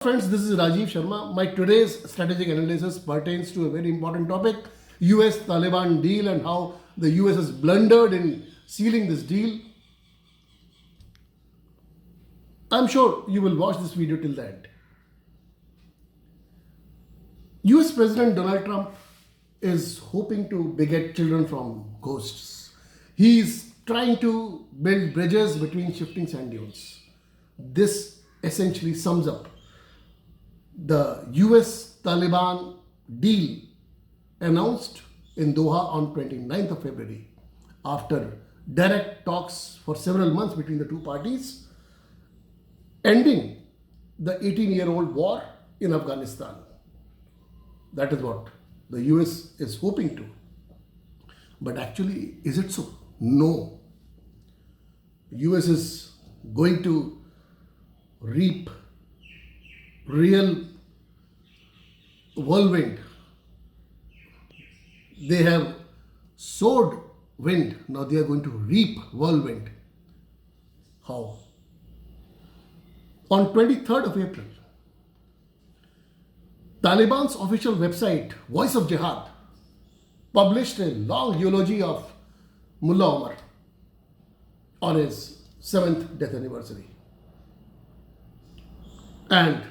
Friends, this is Rajiv Sharma. My today's strategic analysis pertains to a very important topic, US Taliban deal and how the US has blundered in sealing this deal. I'm sure you will watch this video till the end. US President Donald Trump is hoping to beget children from ghosts. He is trying to build bridges between shifting sand dunes. This essentially sums up the US Taliban deal announced in Doha on 29th of February after direct talks for several months between the two parties, ending the 18-year-old war in Afghanistan. That is what the US is hoping to. But actually, is it so? No. US is going to reap real whirlwind. They have sowed wind, now they are going to reap whirlwind. How? On 23rd of April, Taliban's official website, Voice of Jihad, published a long eulogy of Mullah Omar on his 7th death anniversary. And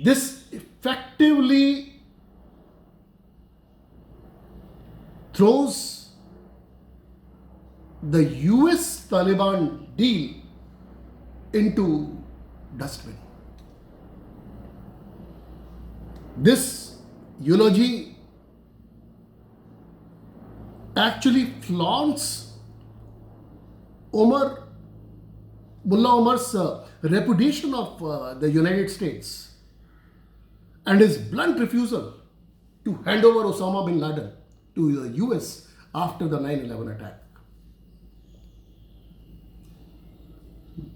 this effectively throws the US Taliban deal into dustbin. This eulogy actually flaunts Mullah Omar's repudiation of the United States and his blunt refusal to hand over Osama bin Laden to the US after the 9/11 attack.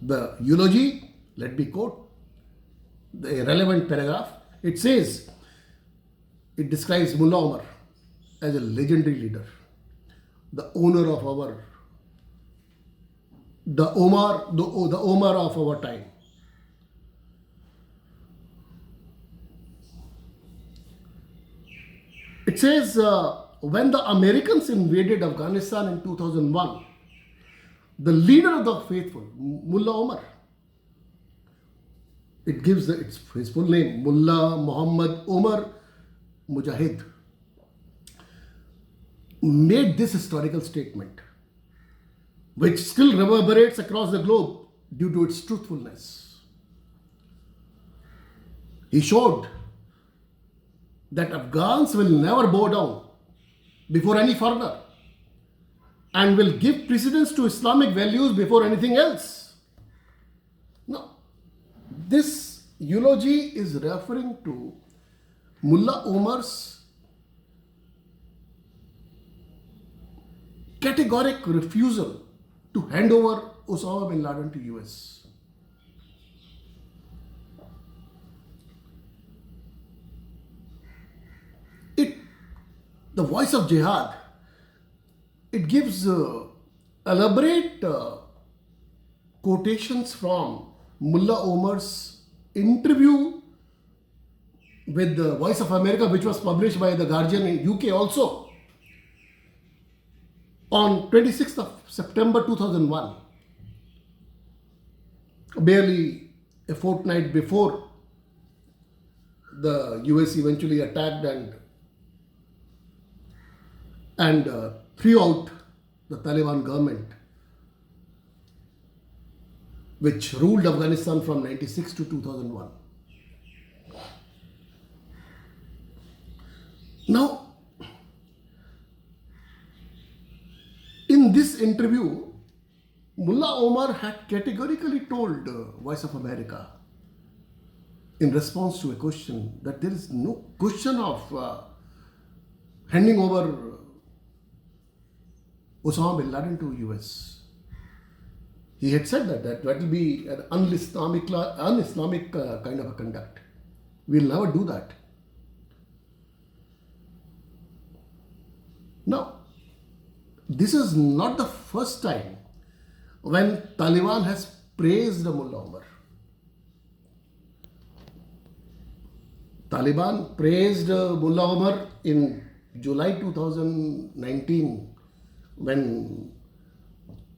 The eulogy, let me quote the relevant paragraph. It says, it describes Mullah Omar as a legendary leader, the owner of our, the Omar of our time. It says, when the Americans invaded Afghanistan in 2001, the leader of the faithful, Mullah Omar, it gives his full name, Mullah Muhammad Omar Mujahid, made this historical statement, which still reverberates across the globe due to its truthfulness. He showed that Afghans will never bow down before any foreigner and will give precedence to Islamic values before anything else. Now, this eulogy is referring to Mullah Omar's categoric refusal to hand over Osama bin Laden to US. The Voice of Jihad, it gives elaborate quotations from Mullah Omar's interview with the Voice of America, which was published by The Guardian in UK also on 26th of September 2001, barely a fortnight before the US eventually attacked and threw out the Taliban government, which ruled Afghanistan from 96 to 2001. Now, in this interview, Mullah Omar had categorically told Voice of America in response to a question that there is no question of handing over Osama bin Laden to US. He had said that will be an un-Islamic kind of a conduct. We'll never do that. Now, this is not the first time when Taliban has praised Mullah Omar. Taliban praised Mullah Omar in July 2019 when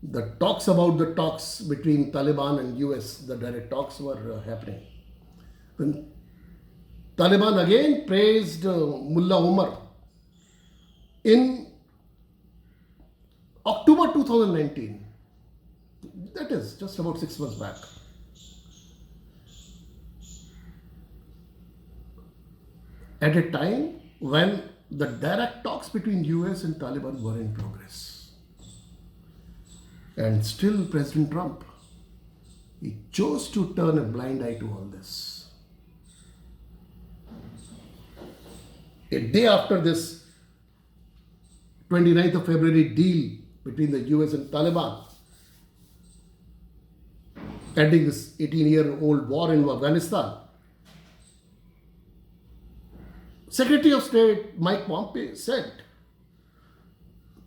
the talks about the talks between Taliban and US, the direct talks were happening. When Taliban again praised Mullah Omar in October 2019, that is just about 6 months back. At a time when the direct talks between US and Taliban were in progress. And still President Trump, he chose to turn a blind eye to all this. A day after this 29th of February deal between the US and Taliban, ending this 18-year-old war in Afghanistan, Secretary of State Mike Pompeo said,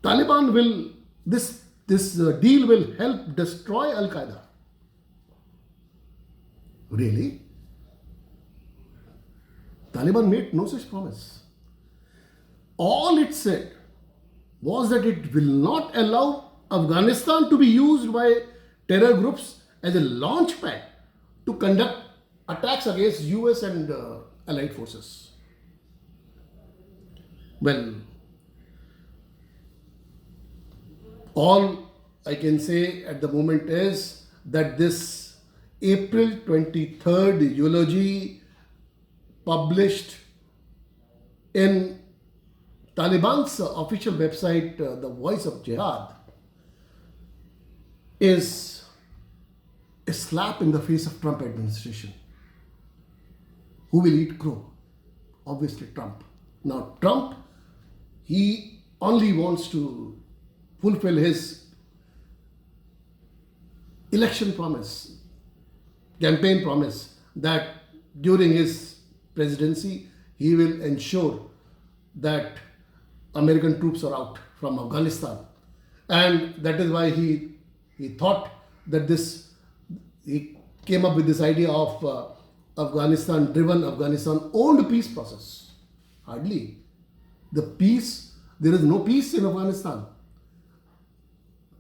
Taliban will, this deal will help destroy Al Qaeda. Really? Taliban made no such promise. All it said was that it will not allow Afghanistan to be used by terror groups as a launch pad to conduct attacks against US and allied forces. Well, all I can say at the moment is that this April 23rd eulogy published in Taliban's official website, The Voice of Jihad, is a slap in the face of Trump administration. Who will eat crow? Obviously Trump. Now Trump, he only wants to fulfill his election promise, campaign promise, that during his presidency he will ensure that American troops are out from Afghanistan. And that is why he thought that he came up with this idea of Afghanistan-driven, Afghanistan-owned peace process. Hardly. There is no peace in Afghanistan.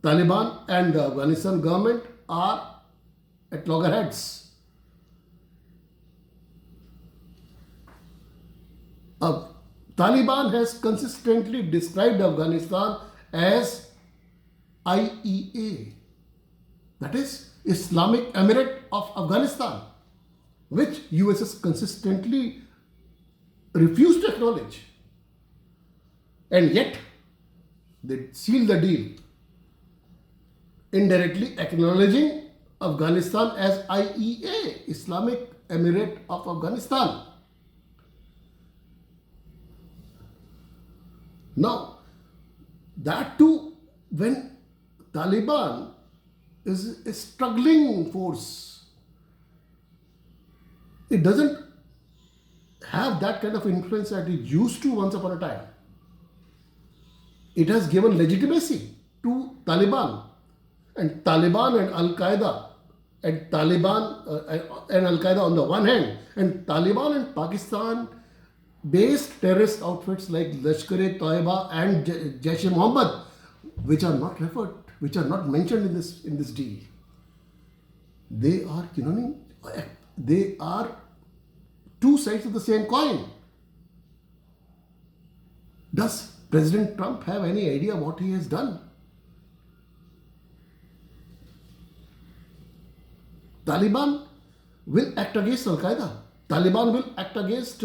Taliban and the Afghanistan government are at loggerheads. Taliban has consistently described Afghanistan as IEA, that is Islamic Emirate of Afghanistan, which US has consistently refused to acknowledge. And yet, they sealed the deal, indirectly acknowledging Afghanistan as IEA, Islamic Emirate of Afghanistan. Now, that too, when Taliban is a struggling force, it doesn't have that kind of influence that it used to once upon a time. It has given legitimacy to Taliban, and Taliban and Al Qaeda, and Taliban and Al Qaeda on the one hand, and Taliban and Pakistan-based terrorist outfits like Lashkar-e-Taiba and Jaish-e-Mohammed, which are not referred, which are not mentioned in this deal. They are they are two sides of the same coin. Does President Trump have any idea what he has done? Taliban will act against Al Qaeda. Taliban will act against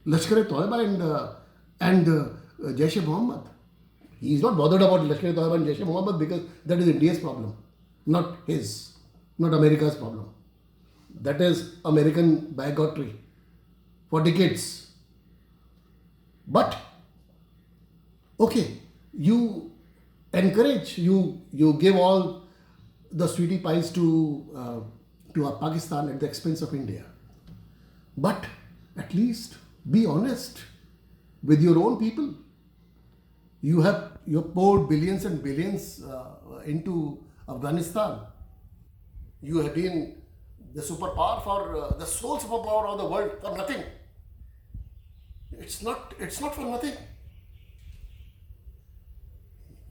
Lashkar-e-Taiba and Jaish-e-Mohammed. He is not bothered about Lashkar-e-Taiba and Jaish-e-Mohammed because that is India's problem, not his, not America's problem. That is American bigotry for decades. But, okay, you encourage, you give all the sweetie pies to Pakistan at the expense of India. But at least be honest with your own people. You have poured billions and billions into Afghanistan. You have been the superpower for the sole superpower of the world for nothing. It's not for nothing.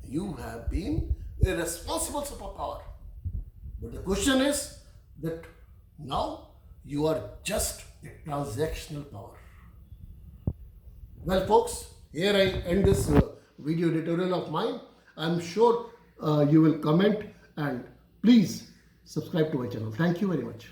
You have been a responsible superpower. But the question is that now you are just a transactional power. Well, folks, here I end this video tutorial of mine. I'm sure you will comment and please subscribe to my channel. Thank you very much.